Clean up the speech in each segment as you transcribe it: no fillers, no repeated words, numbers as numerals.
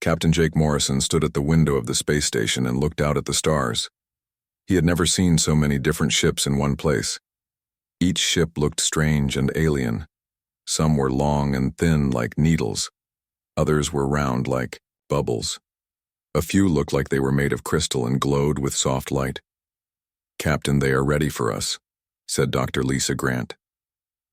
Captain Jake Morrison stood at the window of the space station and looked out at the stars. He had never seen so many different ships in one place. Each ship looked strange and alien. Some were long and thin like needles. Others were round like bubbles. A few looked like they were made of crystal and glowed with soft light. "Captain, they are ready for us," said Dr. Lisa Grant.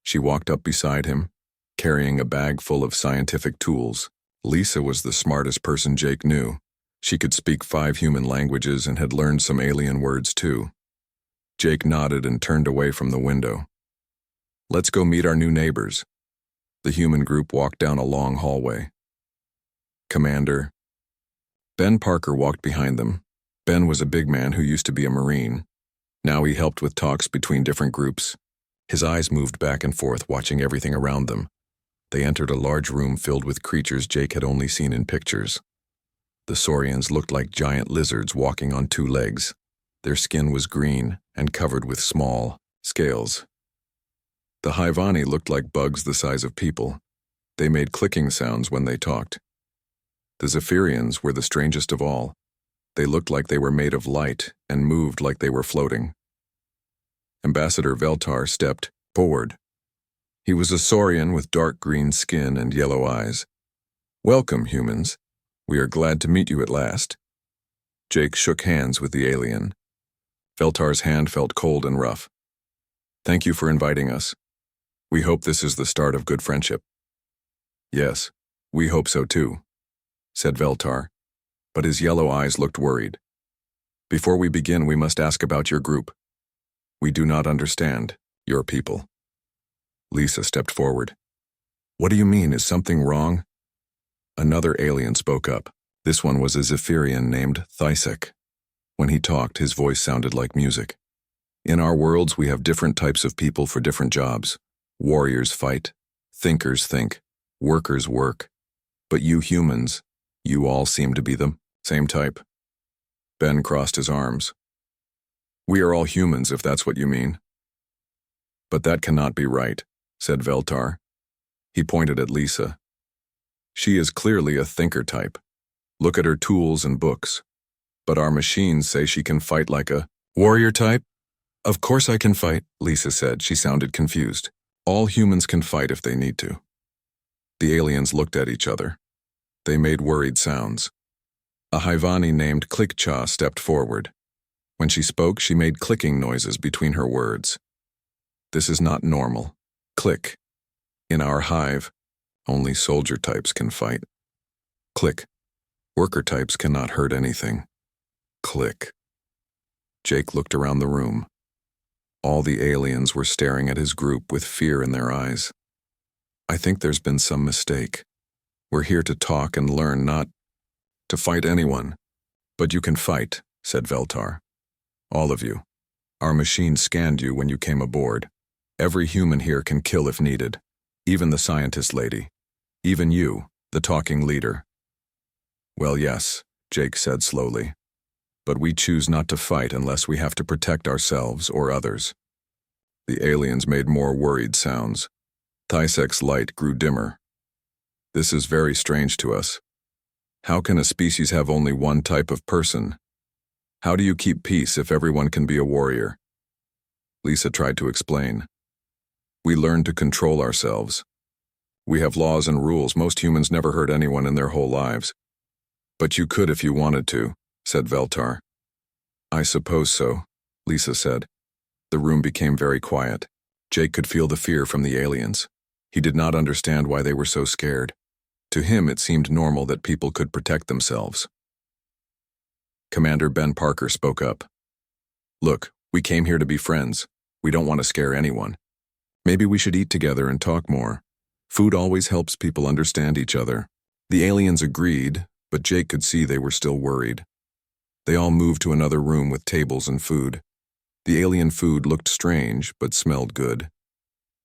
She walked up beside him, carrying a bag full of scientific tools. Lisa was the smartest person Jake knew. She could speak 5 human languages and had learned some alien words too. Jake nodded and turned away from the window. "Let's go meet our new neighbors." The human group walked down a long hallway. "Commander." Ben Parker walked behind them. Ben was a big man who used to be a Marine. Now he helped with talks between different groups. His eyes moved back and forth, watching everything around them. They entered a large room filled with creatures Jake had only seen in pictures. The saurians looked like giant lizards walking on 2 legs. Their skin was green and covered with small scales. The Hyvani looked like bugs the size of people. They made clicking sounds when they talked. The Zephyrians were the strangest of all. They looked like they were made of light and moved like they were floating. Ambassador Veltar stepped forward. He was a saurian with dark green skin and yellow eyes. "Welcome, humans. We are glad to meet you at last." Jake shook hands with the alien. Veltar's hand felt cold and rough. "Thank you for inviting us. We hope this is the start of good friendship." "Yes, we hope so too," said Veltar, but his yellow eyes looked worried. "Before we begin, we must ask about your group. We do not understand your people." Lisa stepped forward. "What do you mean? Is something wrong?" Another alien spoke up. This one was a Zephyrian named Thysek. When he talked, his voice sounded like music. "In our worlds, we have different types of people for different jobs. Warriors fight, thinkers think, workers work. But you humans, you all seem to be the same type." Ben crossed his arms. "We are all humans, if that's what you mean." "But that cannot be right," said Veltar. He pointed at Lisa. "She is clearly a thinker type. Look at her tools and books. But our machines say she can fight like a warrior type." "Of course I can fight," Lisa said. She sounded confused. "All humans can fight if they need to." The aliens looked at each other. They made worried sounds. A Hyvani named Clickchaw stepped forward. When she spoke, she made clicking noises between her words. "This is not normal. Click. In our hive, only soldier types can fight. Click. Worker types cannot hurt anything. Click." Jake looked around the room. All the aliens were staring at his group with fear in their eyes. "I think there's been some mistake. We're here to talk and learn, not to fight anyone." "But you can fight," said Veltar. "All of you. Our machine scanned you when you came aboard. Every human here can kill if needed. Even the scientist lady. Even you, the talking leader." "Well, yes," Jake said slowly. "But we choose not to fight unless we have to protect ourselves or others." The aliens made more worried sounds. Thysek's light grew dimmer. "This is very strange to us. How can a species have only one type of person? How do you keep peace if everyone can be a warrior?" Lisa tried to explain. "We learn to control ourselves. We have laws and rules. Most humans never hurt anyone in their whole lives." "But you could if you wanted to," said Veltar. "I suppose so," Lisa said. The room became very quiet. Jake could feel the fear from the aliens. He did not understand why they were so scared. To him, it seemed normal that people could protect themselves. Commander Ben Parker spoke up. "Look, we came here to be friends. We don't want to scare anyone. Maybe we should eat together and talk more. Food always helps people understand each other." The aliens agreed, but Jake could see they were still worried. They all moved to another room with tables and food. The alien food looked strange, but smelled good.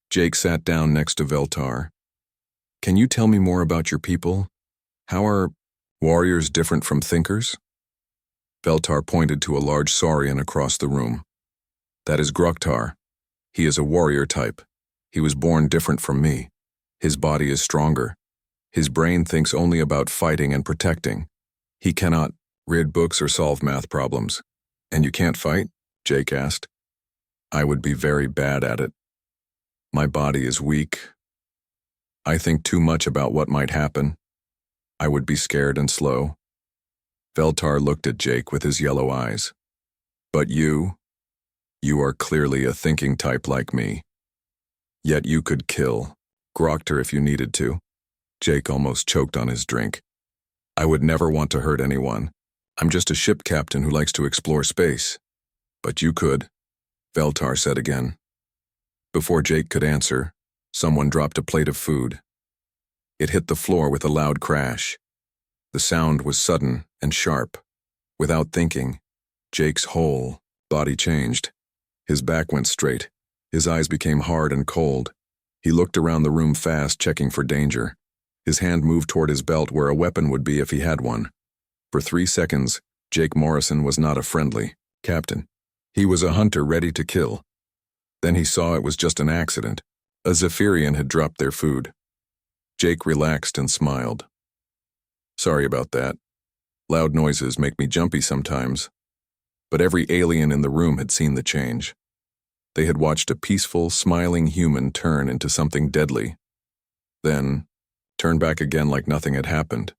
Jake sat down next to Veltar. "Can you tell me more about your people? How are warriors different from thinkers?" Veltar pointed to a large saurian across the room. "That is Groktar. He is a warrior type. He was born different from me. His body is stronger. His brain thinks only about fighting and protecting. He cannot read books or solve math problems. And you can't fight? Jake asked. I would be very bad at it. My body is weak. I think too much about what might happen. I would be scared and slow. Veltar looked at Jake with his yellow eyes. But you are clearly a thinking type like me. Yet you could kill Grokter if you needed to. Jake almost choked on his drink. I would never want to hurt anyone. I'm just a ship captain who likes to explore space. But you could, Veltar said again. Before Jake could answer, someone dropped a plate of food. It hit the floor with a loud crash. The sound was sudden and sharp. Without thinking, Jake's whole body changed. His back went straight. His eyes became hard and cold. He looked around the room fast, checking for danger. His hand moved toward his belt where a weapon would be if he had one. For 3 seconds, Jake Morrison was not a friendly captain. He was a hunter ready to kill. Then he saw it was just an accident. A Zephyrian had dropped their food. Jake relaxed and smiled. Sorry about that. Loud noises make me jumpy sometimes. But every alien in the room had seen the change. They had watched a peaceful, smiling human turn into something deadly. Then, turn back again like nothing had happened.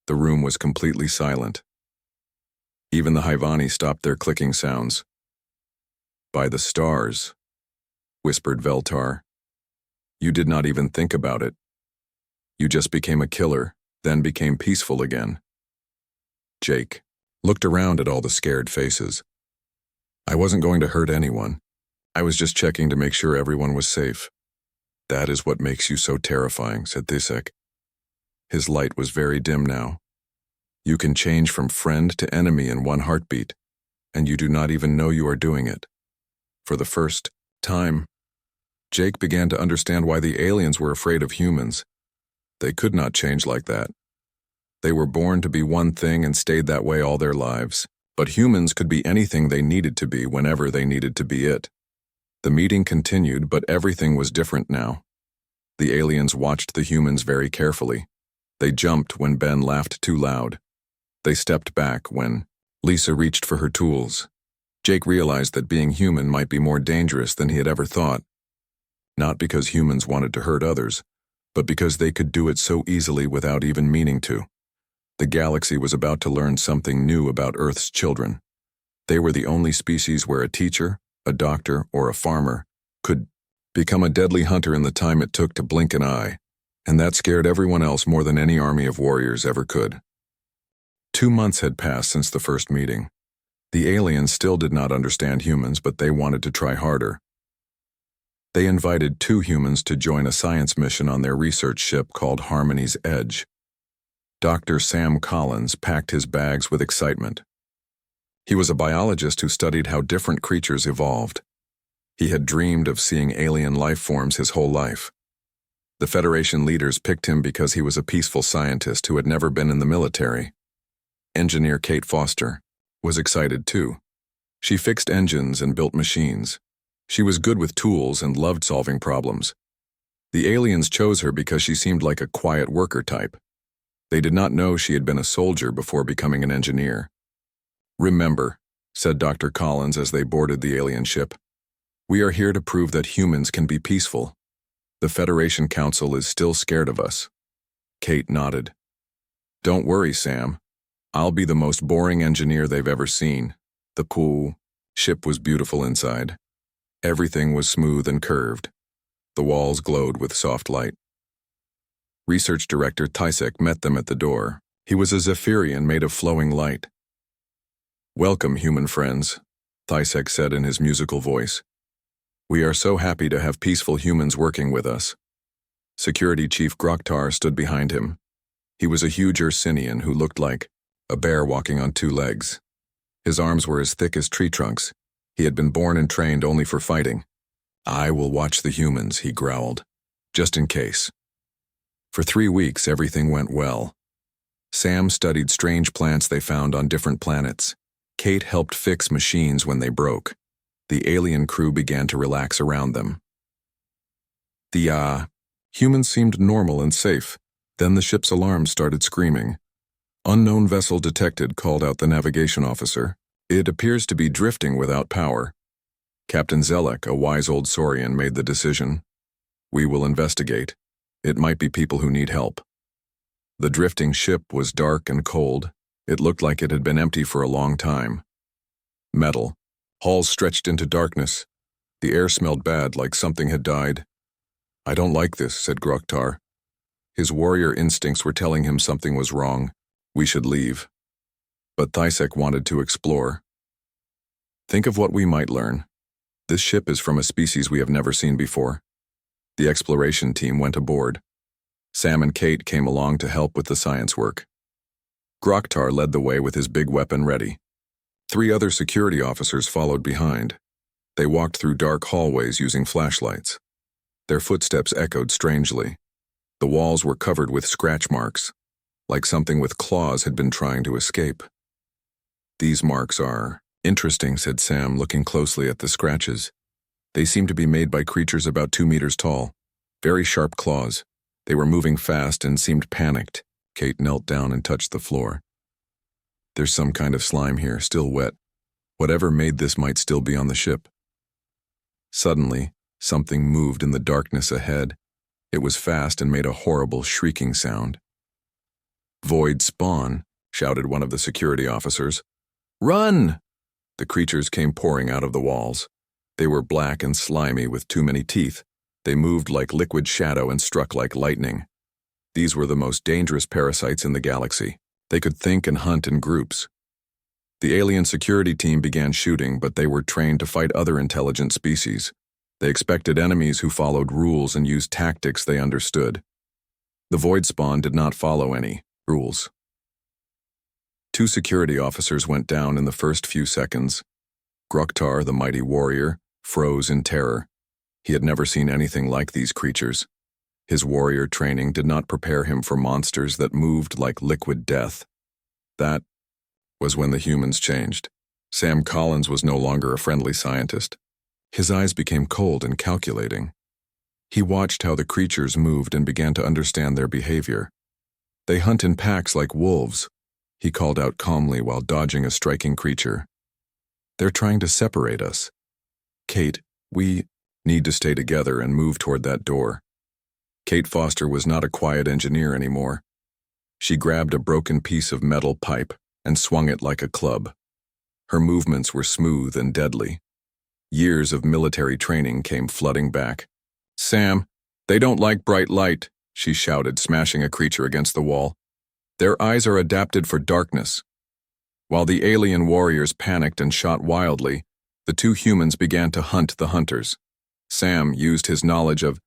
The room was completely silent. Even the Hyvani stopped their clicking sounds. By the stars, whispered Veltar. You did not even think about it. You just became a killer, then became peaceful again. Jake looked around at all the scared faces. I wasn't going to hurt anyone. I was just checking to make sure everyone was safe. That is what makes you so terrifying, said Thisek. His light was very dim now. You can change from friend to enemy in one heartbeat, and you do not even know you are doing it. For the first time, Jake began to understand why the aliens were afraid of humans. They could not change like that. They were born to be one thing and stayed that way all their lives. But humans could be anything they needed to be whenever they needed to be it. The meeting continued, but everything was different now. The aliens watched the humans very carefully. They jumped when Ben laughed too loud. They stepped back when Lisa reached for her tools. Jake realized that being human might be more dangerous than he had ever thought. Not because humans wanted to hurt others, but because they could do it so easily without even meaning to. The galaxy was about to learn something new about Earth's children. They were the only species where a teacher, a doctor, or a farmer could become a deadly hunter in the time it took to blink an eye, and that scared everyone else more than any army of warriors ever could. 2 months had passed since the first meeting. The aliens still did not understand humans, but they wanted to try harder. They invited 2 humans to join a science mission on their research ship called Harmony's Edge. Dr. Sam Collins packed his bags with excitement. He was a biologist who studied how different creatures evolved. He had dreamed of seeing alien life forms his whole life. The Federation leaders picked him because he was a peaceful scientist who had never been in the military. Engineer Kate Foster was excited too. She fixed engines and built machines. She was good with tools and loved solving problems. The aliens chose her because she seemed like a quiet worker type. They did not know she had been a soldier before becoming an engineer. Remember, said Dr. Collins as they boarded the alien ship, we are here to prove that humans can be peaceful. The Federation Council is still scared of us. Kate nodded. Don't worry, Sam. I'll be the most boring engineer they've ever seen. The cool ship was beautiful inside. Everything was smooth and curved. The walls glowed with soft light. Research Director Tysek met them at the door. He was a Zephyrian made of flowing light. Welcome, human friends, Tysek said in his musical voice. We are so happy to have peaceful humans working with us. Security Chief Groktar stood behind him. He was a huge Ursinian who looked like a bear walking on 2 legs. His arms were as thick as tree trunks. He had been born and trained only for fighting. I will watch the humans, he growled, just in case. For 3 weeks, everything went well. Sam studied strange plants they found on different planets. Kate helped fix machines when they broke. The alien crew began to relax around them. The humans seemed normal and safe. Then the ship's alarm started screaming. "Unknown vessel detected," called out the navigation officer. "It appears to be drifting without power." Captain Zelek, a wise old Saurian, made the decision. "We will investigate. It might be people who need help." The drifting ship was dark and cold. It looked like it had been empty for a long time. Metal. Halls stretched into darkness. The air smelled bad, like something had died. "I don't like this," said Groktar. His warrior instincts were telling him something was wrong. We should leave. But Thisek wanted to explore. "Think of what we might learn. This ship is from a species we have never seen before." The exploration team went aboard. Sam and Kate came along to help with the science work. Groktar led the way with his big weapon ready. 3 other security officers followed behind. They walked through dark hallways using flashlights. Their footsteps echoed strangely. The walls were covered with scratch marks, like something with claws had been trying to escape. "These marks are interesting," said Sam, looking closely at the scratches. "They seem to be made by creatures about 2 meters tall. Very sharp claws. They were moving fast and seemed panicked." Kate knelt down and touched the floor. "There's some kind of slime here, still wet. Whatever made this might still be on the ship." Suddenly, something moved in the darkness ahead. It was fast and made a horrible shrieking sound. "Void spawn," shouted one of the security officers. "Run!" The creatures came pouring out of the walls. They were black and slimy with too many teeth. They moved like liquid shadow and struck like lightning. These were the most dangerous parasites in the galaxy. They could think and hunt in groups. The alien security team began shooting, but they were trained to fight other intelligent species. They expected enemies who followed rules and used tactics they understood. The void spawn did not follow any rules. 2 security officers went down in the first few seconds. Groktar, the mighty warrior, froze in terror. He had never seen anything like these creatures. His warrior training did not prepare him for monsters that moved like liquid death. That was when the humans changed. Sam Collins was no longer a friendly scientist. His eyes became cold and calculating. He watched how the creatures moved and began to understand their behavior. "They hunt in packs like wolves," he called out calmly while dodging a striking creature. "They're trying to separate us. Kate, we need to stay together and move toward that door." Kate Foster was not a quiet engineer anymore. She grabbed a broken piece of metal pipe and swung it like a club. Her movements were smooth and deadly. Years of military training came flooding back. "Sam, they don't like bright light," she shouted, smashing a creature against the wall. "Their eyes are adapted for darkness." While the alien warriors panicked and shot wildly, the 2 humans began to hunt the hunters. Sam used his knowledge of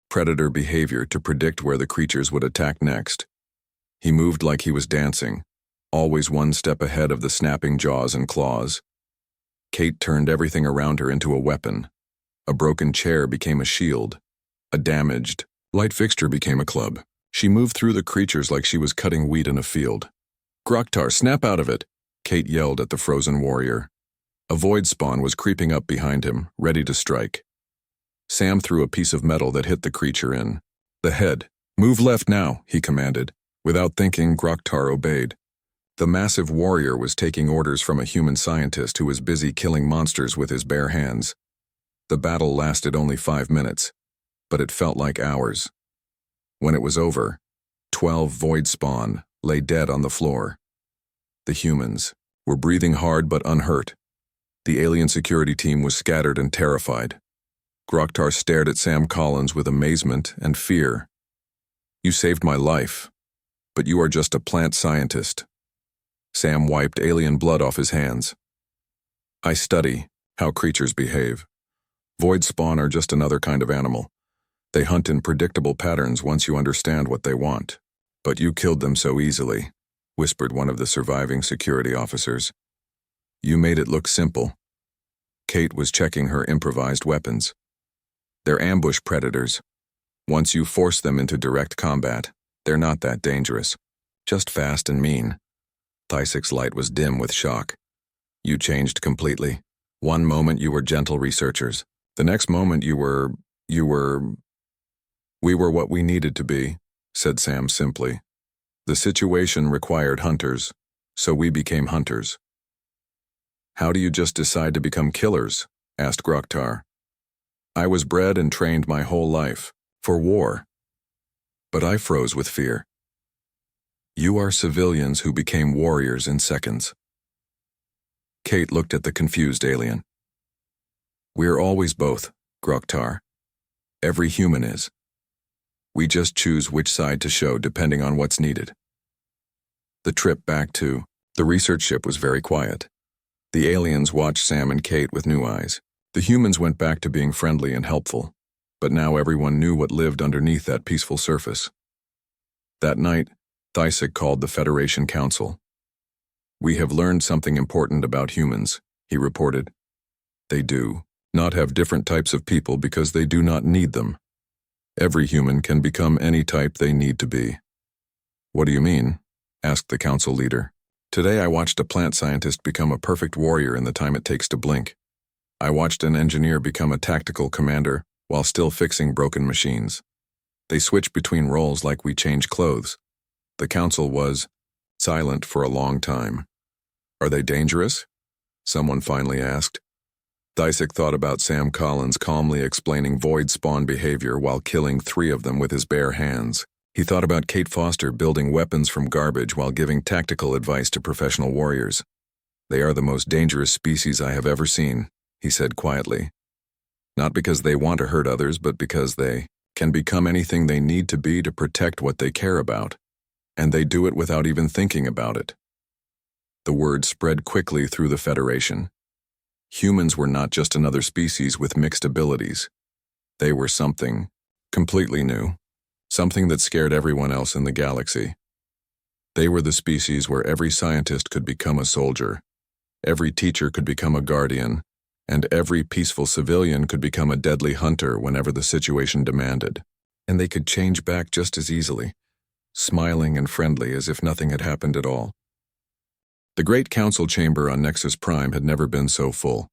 predator behavior to predict where the creatures would attack next. He moved like he was dancing, always 1 step ahead of the snapping jaws and claws. Kate turned everything around her into a weapon. A broken chair became a shield. A damaged light fixture became a club. She moved through the creatures like she was cutting wheat in a field. "Groktar, snap out of it!" Kate yelled at the frozen warrior. A void spawn was creeping up behind him, ready to strike. Sam threw a piece of metal that hit the creature in the head. "Move left now," he commanded. Without thinking, Groktar obeyed. The massive warrior was taking orders from a human scientist who was busy killing monsters with his bare hands. The battle lasted only 5 minutes, but it felt like hours. When it was over, 12 void spawn lay dead on the floor. The humans were breathing hard but unhurt. The alien security team was scattered and terrified. Groktar stared at Sam Collins with amazement and fear. "You saved my life, but you are just a plant scientist." Sam wiped alien blood off his hands. "I study how creatures behave. Void spawn are just another kind of animal. They hunt in predictable patterns once you understand what they want. But you killed them so easily," whispered one of the surviving security officers. "You made it look simple." Kate was checking her improvised weapons. "They're ambush predators. Once you force them into direct combat, they're not that dangerous. Just fast and mean." Thysek's light was dim with shock. "You changed completely. One moment you were gentle researchers. The next moment we were what we needed to be. said Sam simply. The situation required hunters, so we became hunters. How do you just decide to become killers? Asked Groktar. I was bred and trained my whole life, for war. But I froze with fear. You are civilians who became warriors in seconds. Kate looked at the confused alien. We're always both, Groktar. Every human is. We just choose which side to show depending on what's needed. The trip back to the research ship was very quiet. The aliens watched Sam and Kate with new eyes. The humans went back to being friendly and helpful, but now everyone knew what lived underneath that peaceful surface. That night, Thysic called the Federation Council. We have learned something important about humans, he reported. They do not have different types of people because they do not need them. Every human can become any type they need to be. What do you mean? Asked the council leader. Today I watched a plant scientist become a perfect warrior in the time it takes to blink. I watched an engineer become a tactical commander while still fixing broken machines. They switch between roles like we change clothes. The council was silent for a long time. Are they dangerous? Someone finally asked. Thysic thought about Sam Collins calmly explaining void spawn behavior while killing 3 of them with his bare hands. He thought about Kate Foster building weapons from garbage while giving tactical advice to professional warriors. They are the most dangerous species I have ever seen, he said quietly. Not because they want to hurt others, but because they can become anything they need to be to protect what they care about. And they do it without even thinking about it. The word spread quickly through the Federation. Humans were not just another species with mixed abilities. They were something completely new, something that scared everyone else in the galaxy. They were the species where every scientist could become a soldier, every teacher could become a guardian, and every peaceful civilian could become a deadly hunter whenever the situation demanded. And they could change back just as easily, smiling and friendly as if nothing had happened at all. The Great Council Chamber on Nexus Prime had never been so full.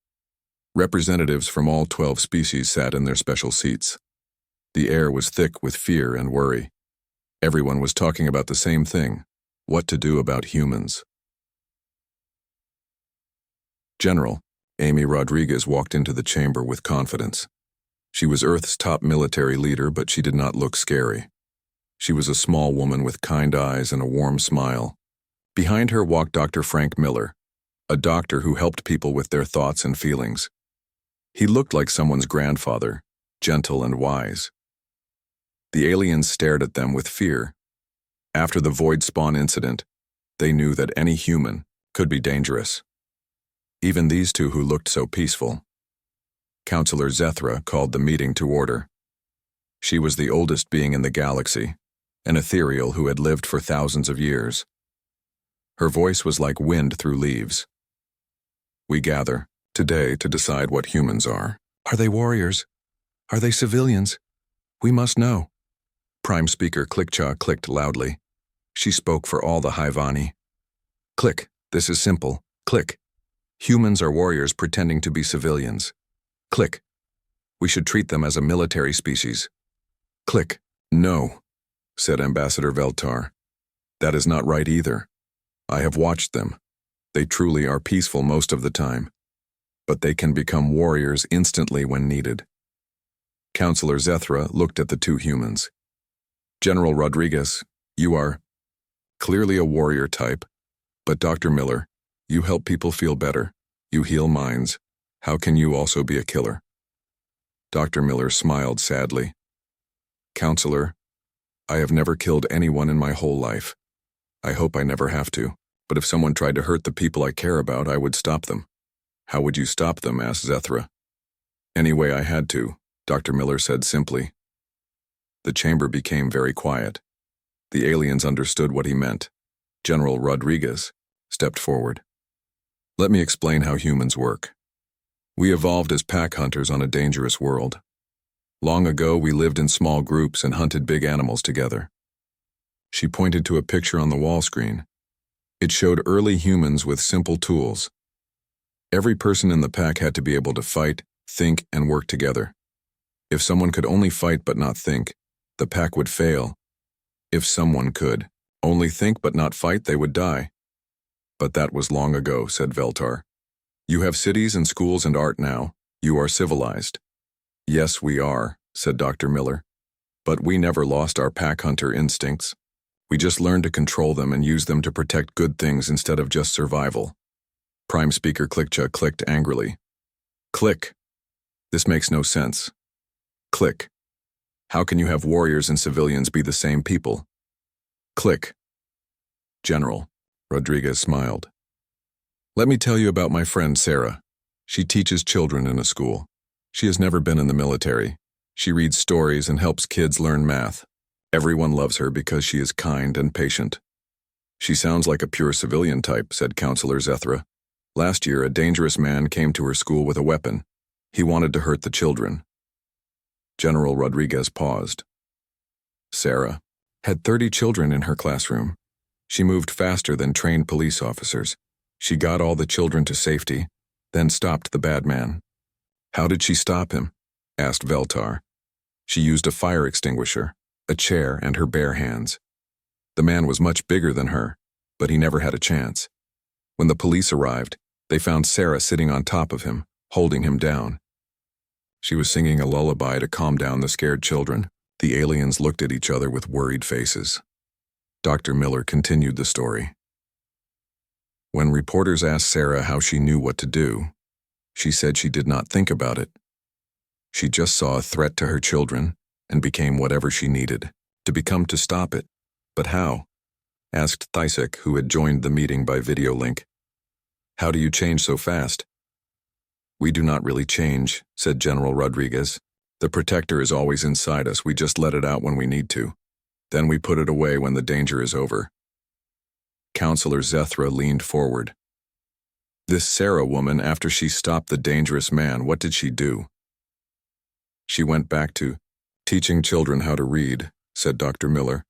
Representatives from all 12 species sat in their special seats. The air was thick with fear and worry. Everyone was talking about the same thing: what to do about humans. General Amy Rodriguez walked into the chamber with confidence. She was Earth's top military leader, but she did not look scary. She was a small woman with kind eyes and a warm smile. Behind her walked Dr. Frank Miller, a doctor who helped people with their thoughts and feelings. He looked like someone's grandfather, gentle and wise. The aliens stared at them with fear. After the void spawn incident, they knew that any human could be dangerous. Even these two who looked so peaceful. Counselor Zethra called the meeting to order. She was the oldest being in the galaxy, an ethereal who had lived for thousands of years. Her voice was like wind through leaves. We gather today to decide what humans are. Are they warriors? Are they civilians? We must know. Prime Speaker Clickchaw clicked loudly. She spoke for all the Haivani. Click, this is simple. Click. Humans are warriors pretending to be civilians. Click. We should treat them as a military species. Click. No, said Ambassador Veltar. That is not right either. I have watched them. They truly are peaceful most of the time, but they can become warriors instantly when needed. Counselor Zethra looked at the two humans. General Rodriguez, you are clearly a warrior type, but Dr. Miller, you help people feel better. You heal minds. How can you also be a killer? Dr. Miller smiled sadly. Counselor, I have never killed anyone in my whole life. I hope I never have to, but if someone tried to hurt the people I care about, I would stop them. How would you stop them? Asked Zethra. Any way I had to, Dr. Miller said simply. The chamber became very quiet. The aliens understood what he meant. General Rodriguez stepped forward. Let me explain how humans work. We evolved as pack hunters on a dangerous world. Long ago, we lived in small groups and hunted big animals together. She pointed to a picture on the wall screen. It showed early humans with simple tools. Every person in the pack had to be able to fight, think, and work together. If someone could only fight but not think, the pack would fail, If someone could only think but not fight, they would die. But that was long ago, said Veltar. You have cities and schools and art now. You are civilized. Yes, we are, said Dr. Miller. But we never lost our pack hunter instincts. We just learned to control them and use them to protect good things instead of just survival. Prime Speaker Clickcha clicked angrily. Click. This makes no sense. Click. How can you have warriors and civilians be the same people? Click. General. Rodriguez smiled. Let me tell you about my friend Sarah. She teaches children in a school. She has never been in the military. She reads stories and helps kids learn math. Everyone loves her because she is kind and patient. She sounds like a pure civilian type, said Counselor Zethra. Last year, a dangerous man came to her school with a weapon. He wanted to hurt the children. General Rodriguez paused. Sarah had 30 children in her classroom. She moved faster than trained police officers. She got all the children to safety, then stopped the bad man. How did she stop him? Asked Veltar. She used a fire extinguisher, a chair, and her bare hands. The man was much bigger than her, but he never had a chance. When the police arrived, they found Sarah sitting on top of him, holding him down. She was singing a lullaby to calm down the scared children. The aliens looked at each other with worried faces. Dr. Miller continued the story. When reporters asked Sarah how she knew what to do, she said she did not think about it. She just saw a threat to her children and became whatever she needed to stop it. But how? Asked Thisek, who had joined the meeting by video link. How do you change so fast? We do not really change, said General Rodriguez. The protector is always inside us. We just let it out when we need to. Then we put it away when the danger is over. Counselor Zethra leaned forward. This Sarah woman, after she stopped the dangerous man, what did she do? She went back to teaching children how to read, said Dr. Miller.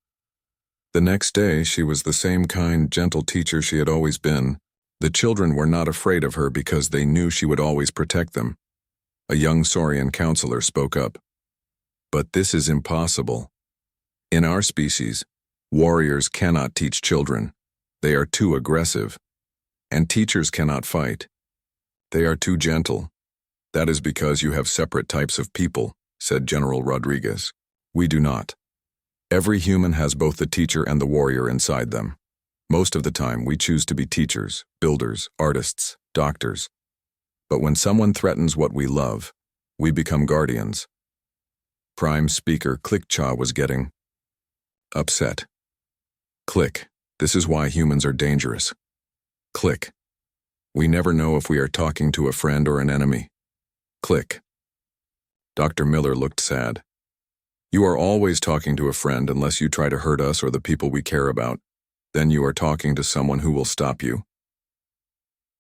The next day, she was the same kind, gentle teacher she had always been. The children were not afraid of her because they knew she would always protect them. A young Saurian counselor spoke up. But this is impossible. In our species, warriors cannot teach children. They are too aggressive. And teachers cannot fight. They are too gentle. That is because you have separate types of people, said General Rodriguez. We do not. Every human has both the teacher and the warrior inside them. Most of the time, we choose to be teachers, builders, artists, doctors. But when someone threatens what we love, we become guardians. Prime Speaker Clickcha was getting upset. Click. This is why humans are dangerous. Click. We never know if we are talking to a friend or an enemy. Click. Dr. Miller looked sad. You are always talking to a friend unless you try to hurt us or the people we care about. Then you are talking to someone who will stop you.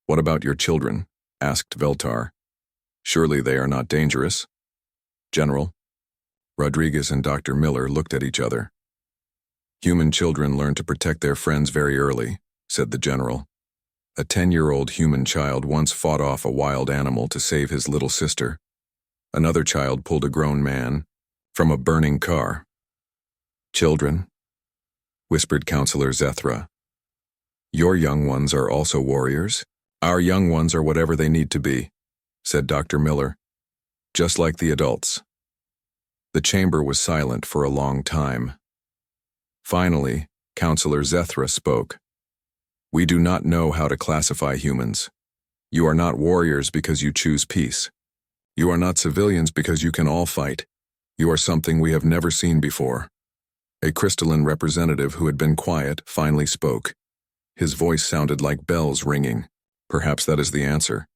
What about your children? Asked Veltar. Surely they are not dangerous. General. Rodriguez and Dr. Miller looked at each other. Human children learn to protect their friends very early, said the general. A 10-year-old human child once fought off a wild animal to save his little sister. Another child pulled a grown man from a burning car. Children, whispered Counselor Zethra. Your young ones are also warriors. Our young ones are whatever they need to be, said Dr. Miller. Just like the adults. The chamber was silent for a long time. Finally, Counselor Zethra spoke. We do not know how to classify humans. You are not warriors because you choose peace. You are not civilians because you can all fight. You are something we have never seen before. A crystalline representative who had been quiet finally spoke. His voice sounded like bells ringing. Perhaps that is the answer.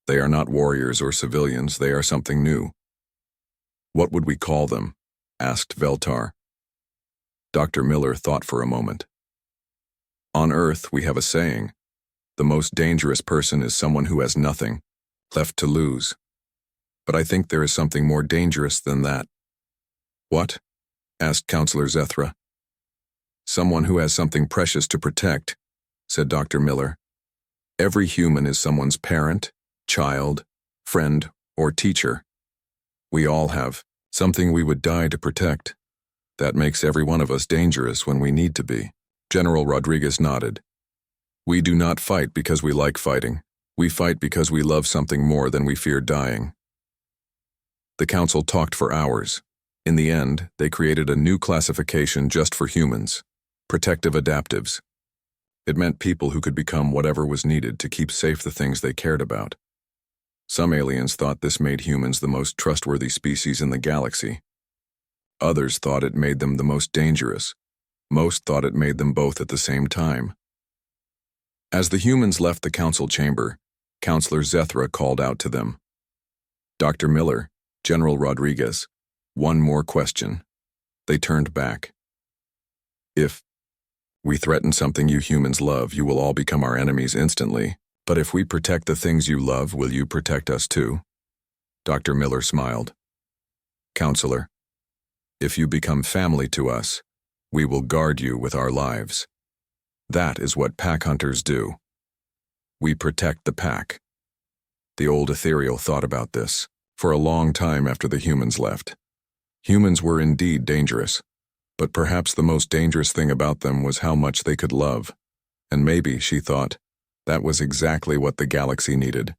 They are not warriors or civilians, they are something new. What would we call them? Asked Veltar. Dr. Miller thought for a moment. On Earth, we have a saying. The most dangerous person is someone who has nothing left to lose. But I think there is something more dangerous than that. What? Asked Counselor Zethra. Someone who has something precious to protect, said Dr. Miller. Every human is someone's parent, child, friend, or teacher. We all have something we would die to protect. That makes every one of us dangerous when we need to be. General Rodriguez nodded. We do not fight because we like fighting. We fight because we love something more than we fear dying. The council talked for hours. In the end, they created a new classification just for humans, protective adaptives. It meant people who could become whatever was needed to keep safe the things they cared about. Some aliens thought this made humans the most trustworthy species in the galaxy. Others thought it made them the most dangerous. Most thought it made them both at the same time. As the humans left the council chamber, Counselor Zethra called out to them. Dr. Miller, General Rodriguez, one more question. They turned back. If we threaten something you humans love, you will all become our enemies instantly. But if we protect the things you love, will you protect us too? Dr. Miller smiled. Counselor, if you become family to us, we will guard you with our lives. That is what pack hunters do. We protect the pack. The old ethereal thought about this for a long time after the humans left. Humans were indeed dangerous, but perhaps the most dangerous thing about them was how much they could love. And maybe, she thought, that was exactly what the galaxy needed.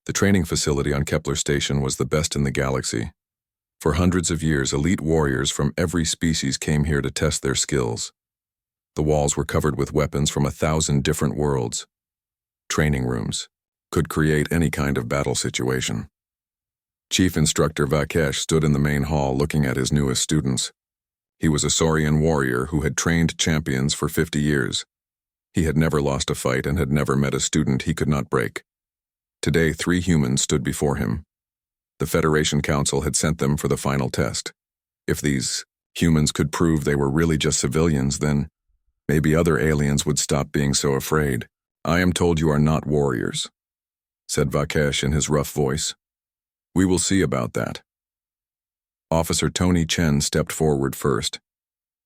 The training facility on Kepler Station was the best in the galaxy. For hundreds of years, elite warriors from every species came here to test their skills. The walls were covered with weapons from 1,000 different worlds. Training rooms could create any kind of battle situation. Chief Instructor Vakesh stood in the main hall looking at his newest students. He was a Saurian warrior who had trained champions for 50 years. He had never lost a fight and had never met a student he could not break. Today, 3 humans stood before him. The Federation Council had sent them for the final test. If these humans could prove they were really just civilians, then maybe other aliens would stop being so afraid. I am told you are not warriors, said Vakesh in his rough voice. We will see about that. Officer Tony Chen stepped forward first.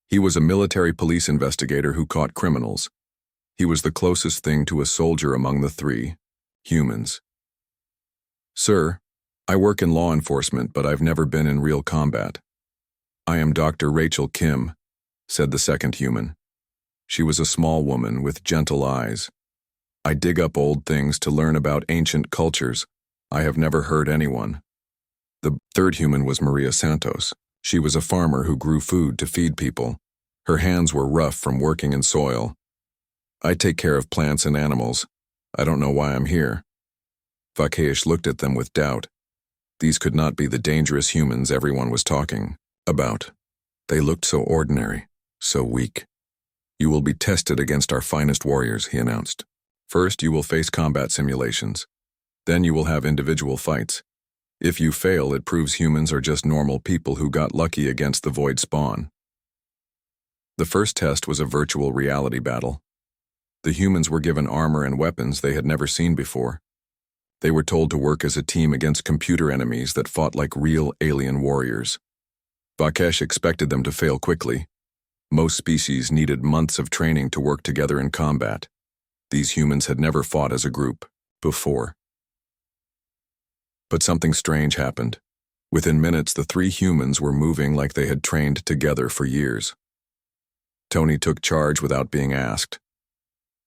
He was a military police investigator who caught criminals. He was the closest thing to a soldier among the 3 humans. Sir, I work in law enforcement, but I've never been in real combat. I am Dr. Rachel Kim, said the second human. She was a small woman with gentle eyes. I dig up old things to learn about ancient cultures. I have never hurt anyone. The third human was Maria Santos. She was a farmer who grew food to feed people. Her hands were rough from working in soil. I take care of plants and animals. I don't know why I'm here. Vakesh looked at them with doubt. These could not be the dangerous humans everyone was talking about. They looked so ordinary, so weak. You will be tested against our finest warriors, he announced. First, you will face combat simulations. Then you will have individual fights. If you fail, it proves humans are just normal people who got lucky against the void spawn. The first test was a virtual reality battle. The humans were given armor and weapons they had never seen before. They were told to work as a team against computer enemies that fought like real alien warriors. Vakesh expected them to fail quickly. Most species needed months of training to work together in combat. These humans had never fought as a group before. But something strange happened. Within minutes, the 3 humans were moving like they had trained together for years. Tony took charge without being asked.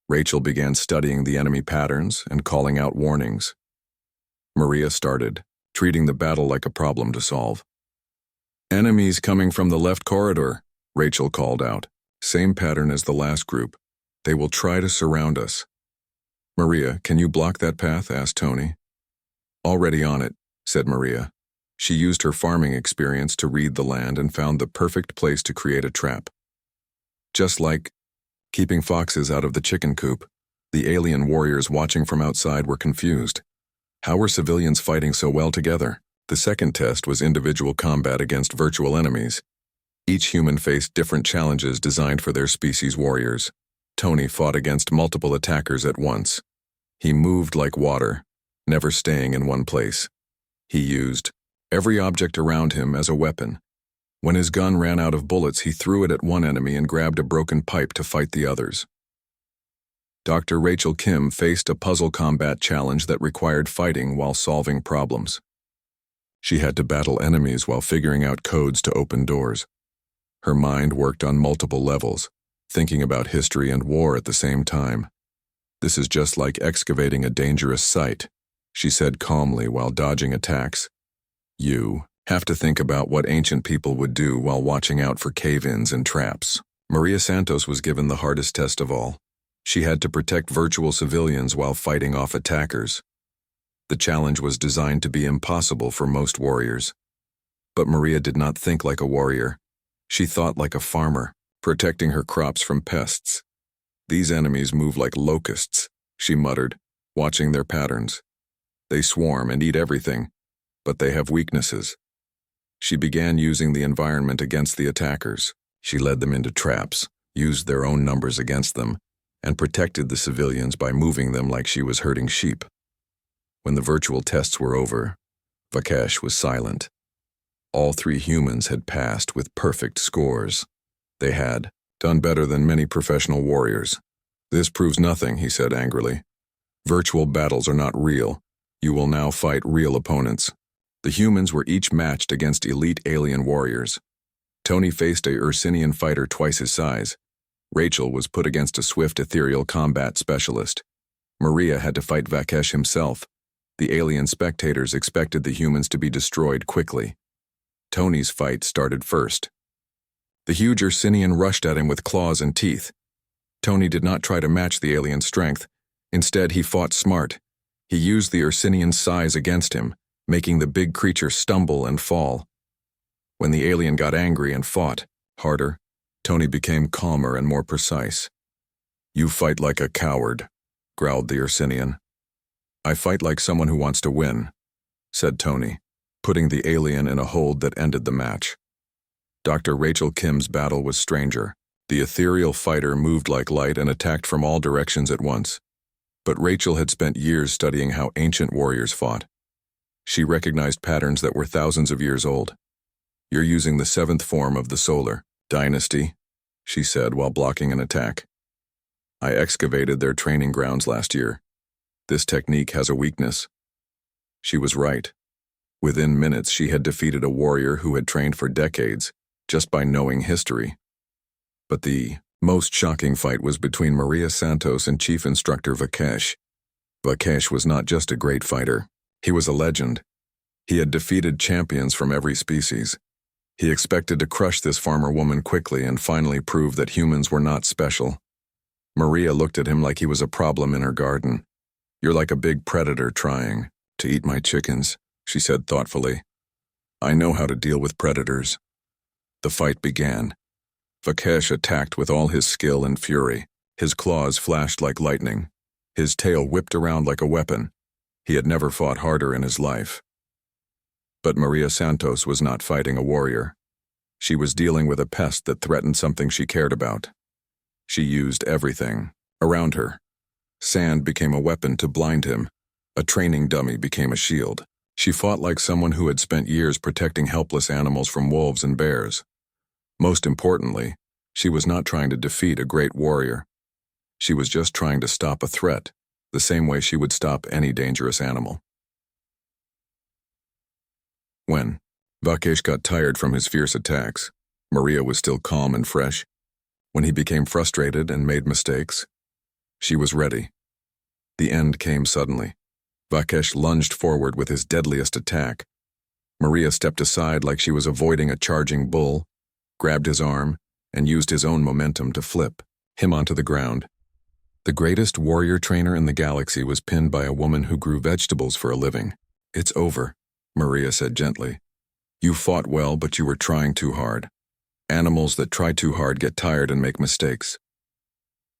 Rachel began studying the enemy patterns and calling out warnings. Maria started, treating the battle like a problem to solve. Enemies coming from the left corridor, Rachel called out. Same pattern as the last group. They will try to surround us. Maria, can you block that path? Asked Tony. Already on it, said Maria. She used her farming experience to read the land and found the perfect place to create a trap. Just like keeping foxes out of the chicken coop, the alien warriors watching from outside were confused. How were civilians fighting so well together? The second test was individual combat against virtual enemies. Each human faced different challenges designed for their species' warriors. Tony fought against multiple attackers at once. He moved like water, never staying in one place. He used every object around him as a weapon. When his gun ran out of bullets, he threw it at one enemy and grabbed a broken pipe to fight the others. Dr. Rachel Kim faced a puzzle combat challenge that required fighting while solving problems. She had to battle enemies while figuring out codes to open doors. Her mind worked on multiple levels, thinking about history and war at the same time. "This is just like excavating a dangerous site," she said calmly while dodging attacks. "You have to think about what ancient people would do while watching out for cave-ins and traps." Maria Santos was given the hardest test of all. She had to protect virtual civilians while fighting off attackers. The challenge was designed to be impossible for most warriors. But Maria did not think like a warrior. She thought like a farmer, protecting her crops from pests. "These enemies move like locusts," she muttered, watching their patterns. "They swarm and eat everything, but they have weaknesses." She began using the environment against the attackers. She led them into traps, used their own numbers against them, and protected the civilians by moving them like she was herding sheep. When the virtual tests were over, Vakesh was silent. All 3 humans had passed with perfect scores. They had done better than many professional warriors. "This proves nothing," he said angrily. "Virtual battles are not real. You will now fight real opponents." The humans were each matched against elite alien warriors. Tony faced a Ursinian fighter twice his size. Rachel was put against a swift ethereal combat specialist. Maria had to fight Vakesh himself. The alien spectators expected the humans to be destroyed quickly. Tony's fight started first. The huge Ursinian rushed at him with claws and teeth. Tony did not try to match the alien's strength. Instead, he fought smart. He used the Ursinian's size against him, making the big creature stumble and fall. When the alien got angry and fought harder, Tony became calmer and more precise. "You fight like a coward," growled the Ursinian. "I fight like someone who wants to win," said Tony, putting the alien in a hold that ended the match. Dr. Rachel Kim's battle was stranger. The ethereal fighter moved like light and attacked from all directions at once. But Rachel had spent years studying how ancient warriors fought. She recognized patterns that were thousands of years old. "You're using the 7th form of the solar dynasty," she said while blocking an attack. "I excavated their training grounds last year. This technique has a weakness." She was right. Within minutes, she had defeated a warrior who had trained for decades, just by knowing history. But the most shocking fight was between Maria Santos and Chief Instructor Vakesh. Vakesh was not just a great fighter. He was a legend. He had defeated champions from every species. He expected to crush this farmer woman quickly and finally prove that humans were not special. Maria looked at him like he was a problem in her garden. "You're like a big predator trying to eat my chickens," she said thoughtfully. "I know how to deal with predators." The fight began. Vakesh attacked with all his skill and fury. His claws flashed like lightning. His tail whipped around like a weapon. He had never fought harder in his life. But Maria Santos was not fighting a warrior. She was dealing with a pest that threatened something she cared about. She used everything around her. Sand became a weapon to blind him. A training dummy became a shield. She fought like someone who had spent years protecting helpless animals from wolves and bears. Most importantly, she was not trying to defeat a great warrior. She was just trying to stop a threat, the same way she would stop any dangerous animal. When Vakesh got tired from his fierce attacks, Maria was still calm and fresh. When he became frustrated and made mistakes, she was ready. The end came suddenly. Vakesh lunged forward with his deadliest attack. Maria stepped aside like she was avoiding a charging bull, grabbed his arm, and used his own momentum to flip him onto the ground. The greatest warrior trainer in the galaxy was pinned by a woman who grew vegetables for a living. "It's over," Maria said gently. "You fought well, but you were trying too hard. Animals that try too hard get tired and make mistakes."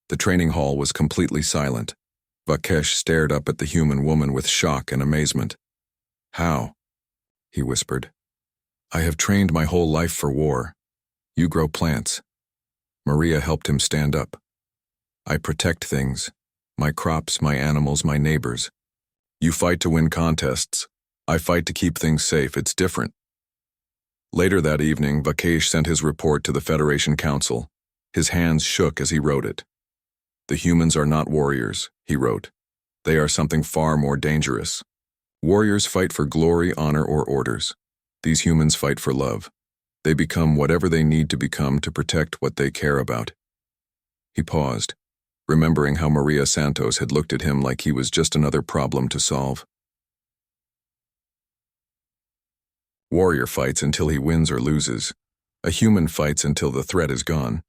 The training hall was completely silent. Vakesh stared up at the human woman with shock and amazement. "How?" he whispered. "I have trained my whole life for war. You grow plants." Maria helped him stand up. "I protect things. My crops, my animals, my neighbors. You fight to win contests. I fight to keep things safe. It's different." Later that evening, Vakesh sent his report to the Federation Council. His hands shook as he wrote it. "The humans are not warriors," he wrote. "They are something far more dangerous. Warriors fight for glory, honor, or orders. These humans fight for love. They become whatever they need to become to protect what they care about. He paused, remembering how Maria Santos had looked at him like he was just another problem to solve. Warrior fights until he wins or loses. A human fights until the threat is gone.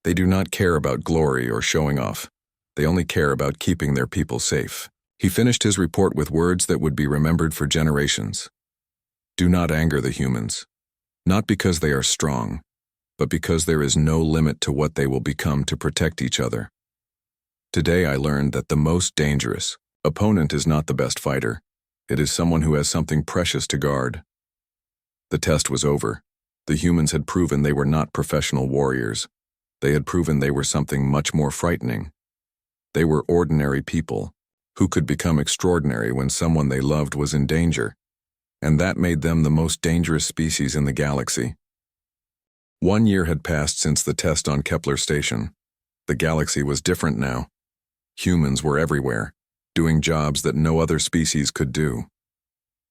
They do not care about glory or showing off. They only care about keeping their people safe. He finished his report with words that would be remembered for generations. Do not anger the humans. Not because they are strong, but because there is no limit to what they will become to protect each other. Today I learned that the most dangerous opponent is not the best fighter. It is someone who has something precious to guard. The test was over. The humans had proven they were not professional warriors. They had proven they were something much more frightening. They were ordinary people who could become extraordinary when someone they loved was in danger, and that made them the most dangerous species in the galaxy. 1 year had passed since the test on Kepler Station. The galaxy was different now. Humans were everywhere, doing jobs that no other species could do.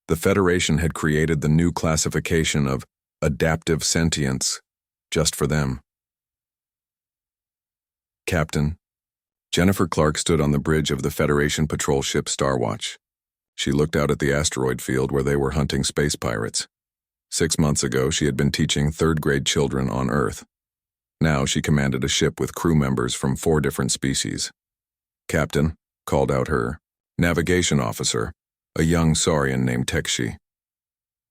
The Federation had created the new classification of adaptive sentience, just for them. Captain. Jennifer Clark stood on the bridge of the Federation patrol ship Starwatch. She looked out at the asteroid field where they were hunting space pirates. 6 months ago, she had been teaching third-grade children on Earth. Now she commanded a ship with crew members from 4 different species. Captain, called out her navigation officer, a young Saurian named Tekshi.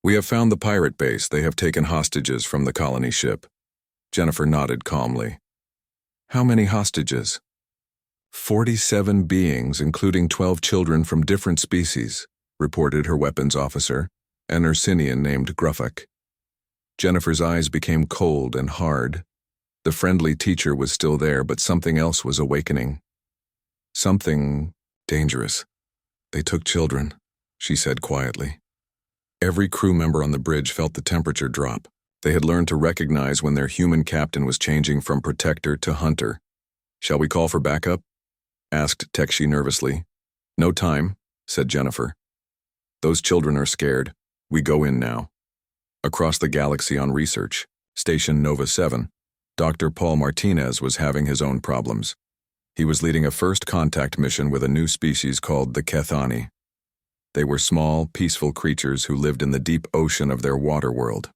We have found the pirate base. They have taken hostages from the colony ship. Jennifer nodded calmly. How many hostages? 47 beings, including 12 children from different species, reported her weapons officer, an Ursinian named Gruffak. Jennifer's eyes became cold and hard. The friendly teacher was still there, but something else was awakening. Something dangerous. They took children, she said quietly. Every crew member on the bridge felt the temperature drop. They had learned to recognize when their human captain was changing from protector to hunter. Shall we call for backup? Asked Tekshi nervously. No time, said Jennifer. Those children are scared. We go in now. Across the galaxy on research, Station Nova 7, Dr. Paul Martinez was having his own problems. He was leading a first contact mission with a new species called the Kethani. They were small, peaceful creatures who lived in the deep ocean of their water world.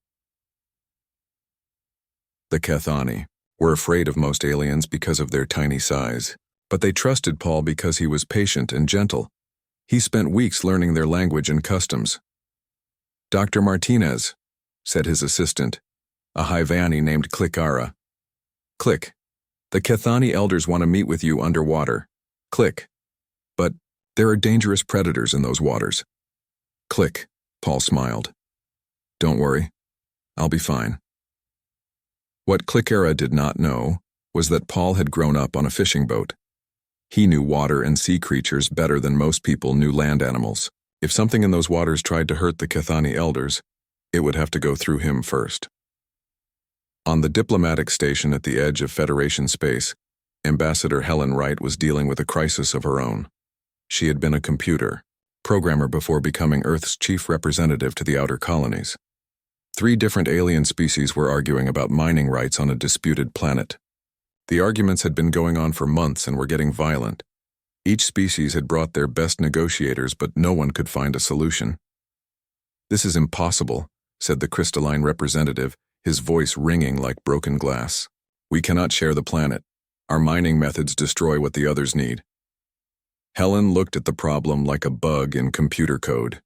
The Kethani were afraid of most aliens because of their tiny size. But they trusted Paul because he was patient and gentle. He spent weeks learning their language and customs. Dr. Martinez, said his assistant, a Hyvani named Clickara. Click. The Kethani elders want to meet with you underwater. Click. But there are dangerous predators in those waters. Click, Paul smiled. Don't worry. I'll be fine. What Clickara did not know was that Paul had grown up on a fishing boat. He knew water and sea creatures better than most people knew land animals. If something in those waters tried to hurt the Kethani elders, it would have to go through him first. On the diplomatic station at the edge of Federation space, Ambassador Helen Wright was dealing with a crisis of her own. She had been a computer programmer before becoming Earth's chief representative to the outer colonies. 3 different alien species were arguing about mining rights on a disputed planet. The arguments had been going on for months and were getting violent. Each species had brought their best negotiators, but no one could find a solution. This is impossible, said the crystalline representative, his voice ringing like broken glass. We cannot share the planet. Our mining methods destroy what the others need. Helen looked at the problem like a bug in computer code.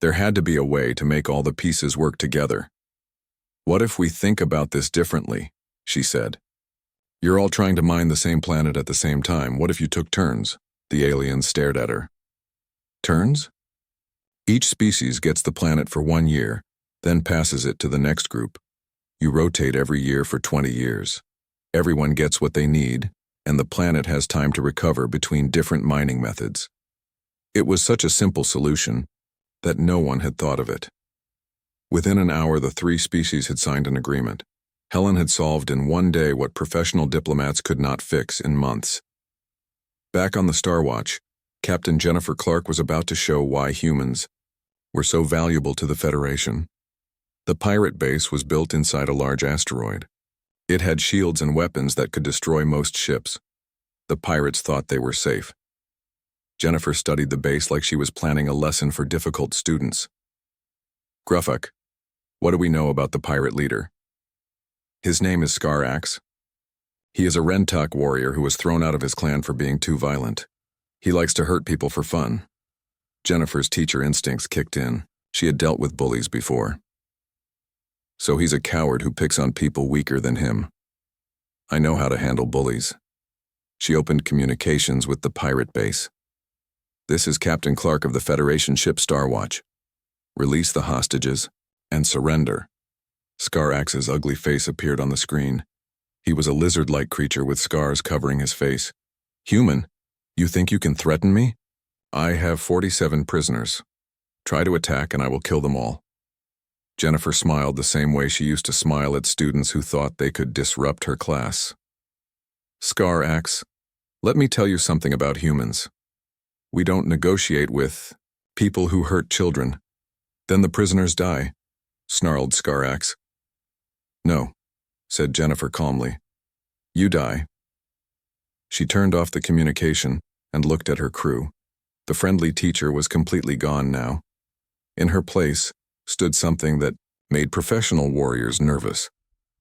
There had to be a way to make all the pieces work together. What if we think about this differently? She said. You're all trying to mine the same planet at the same time. What if you took turns? The alien stared at her. Turns? Each species gets the planet for 1 year, then passes it to the next group. You rotate every year for 20 years. Everyone gets what they need, and the planet has time to recover between different mining methods. It was such a simple solution that no one had thought of it. Within an hour, the 3 species had signed an agreement. Helen had solved in 1 day what professional diplomats could not fix in months. Back on the Starwatch, Captain Jennifer Clark was about to show why humans were so valuable to the Federation. The pirate base was built inside a large asteroid. It had shields and weapons that could destroy most ships. The pirates thought they were safe. Jennifer studied the base like she was planning a lesson for difficult students. Gruffuk, what do we know about the pirate leader? His name is Skarax. He is a Rentuck warrior who was thrown out of his clan for being too violent. He likes to hurt people for fun. Jennifer's teacher instincts kicked in. She had dealt with bullies before. So he's a coward who picks on people weaker than him. I know how to handle bullies. She opened communications with the pirate base. This is Captain Clark of the Federation ship Starwatch. Release the hostages and surrender. Skarax's ugly face appeared on the screen. He was a lizard-like creature with scars covering his face. Human, you think you can threaten me? I have 47 prisoners. Try to attack and I will kill them all. Jennifer smiled the same way she used to smile at students who thought they could disrupt her class. Skarax, let me tell you something about humans. We don't negotiate with people who hurt children. Then the prisoners die, snarled Skarax. No, said Jennifer calmly. You die. She turned off the communication and looked at her crew. The friendly teacher was completely gone now. In her place stood something that made professional warriors nervous.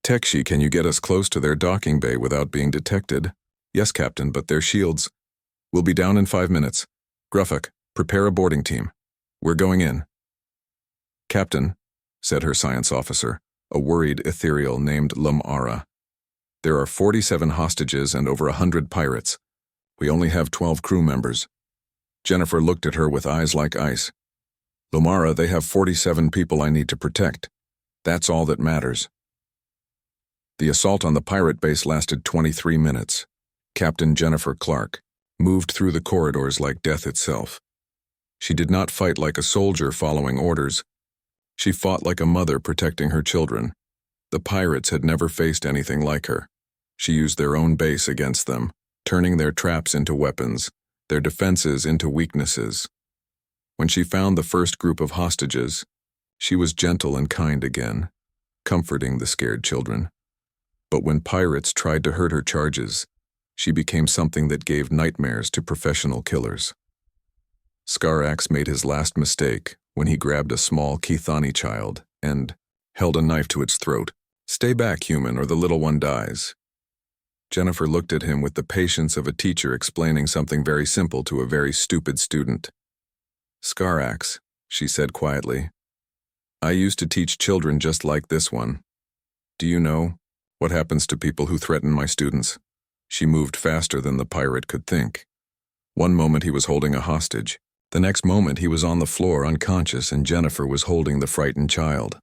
Tekshi, can you get us close to their docking bay without being detected? Yes, Captain, but their shields. We'll be down in 5 minutes. Gruffuk, prepare a boarding team. We're going in. Captain, said her science officer, a worried ethereal named Lamara. There are 47 hostages and over 100 pirates. We only have 12 crew members. Jennifer looked at her with eyes like ice. Lamara, they have 47 people I need to protect. That's all that matters. The assault on the pirate base lasted 23 minutes. Captain Jennifer Clark moved through the corridors like death itself. She did not fight like a soldier following orders. She fought like a mother protecting her children. The pirates had never faced anything like her. She used their own base against them, turning their traps into weapons, their defenses into weaknesses. When she found the first group of hostages, she was gentle and kind again, comforting the scared children. But when pirates tried to hurt her charges, she became something that gave nightmares to professional killers. Skarax made his last mistake when he grabbed a small Kithani child and held a knife to its throat. Stay back, human, or the little one dies. Jennifer looked at him with the patience of a teacher explaining something very simple to a very stupid student. Skarax, she said quietly, I used to teach children just like this one. Do you know what happens to people who threaten my students? She moved faster than the pirate could think. One moment he was holding a hostage. The next moment he was on the floor unconscious and Jennifer was holding the frightened child.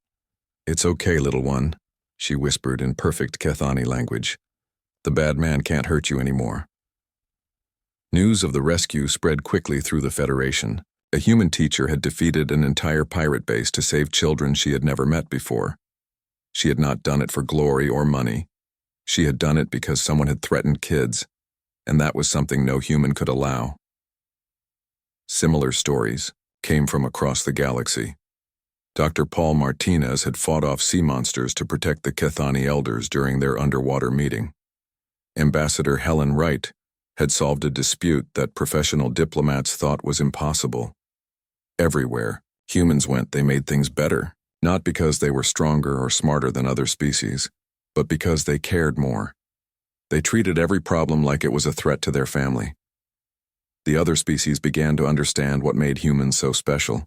It's okay, little one, she whispered in perfect Kethani language. The bad man can't hurt you anymore. News of the rescue spread quickly through the Federation. A human teacher had defeated an entire pirate base to save children she had never met before. She had not done it for glory or money. She had done it because someone had threatened kids, and that was something no human could allow. Similar stories came from across the galaxy. Dr. Paul Martinez had fought off sea monsters to protect the Kethani elders during their underwater meeting. Ambassador Helen Wright had solved a dispute that professional diplomats thought was impossible. Everywhere humans went, they made things better, not because they were stronger or smarter than other species, but because they cared more. They treated every problem like it was a threat to their family. The other species began to understand what made humans so special.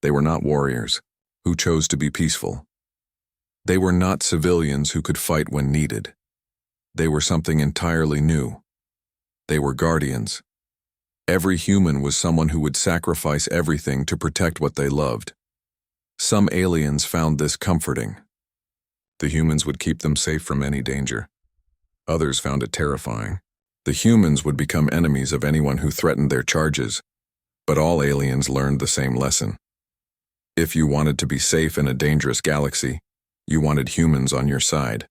They were not warriors who chose to be peaceful. They were not civilians who could fight when needed. They were something entirely new. They were guardians. Every human was someone who would sacrifice everything to protect what they loved. Some aliens found this comforting. The humans would keep them safe from any danger. Others found it terrifying. The humans would become enemies of anyone who threatened their charges, but all aliens learned the same lesson. If you wanted to be safe in a dangerous galaxy, you wanted humans on your side.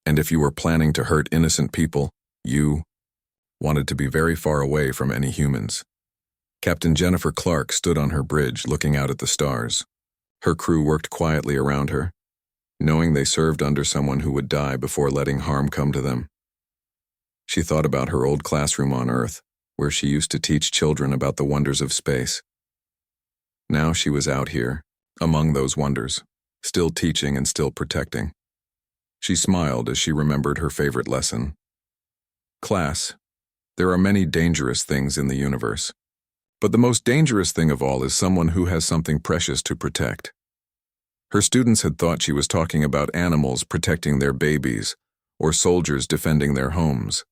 And if you were planning to hurt innocent people, you wanted to be very far away from any humans. Captain Jennifer Clark stood on her bridge looking out at the stars. Her crew worked quietly around her, knowing they served under someone who would die before letting harm come to them. She thought about her old classroom on Earth, where she used to teach children about the wonders of space. Now she was out here, among those wonders, still teaching and still protecting. She smiled as she remembered her favorite lesson. Class, there are many dangerous things in the universe. But the most dangerous thing of all is someone who has something precious to protect. Her students had thought she was talking about animals protecting their babies, or soldiers defending their homes.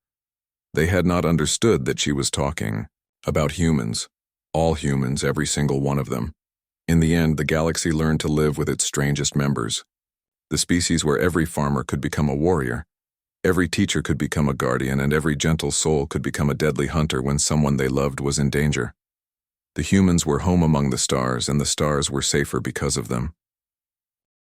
They had not understood that she was talking about humans, all humans, every single one of them. In the end, the galaxy learned to live with its strangest members. The species where every farmer could become a warrior, every teacher could become a guardian, and every gentle soul could become a deadly hunter when someone they loved was in danger. The humans were home among the stars, and the stars were safer because of them.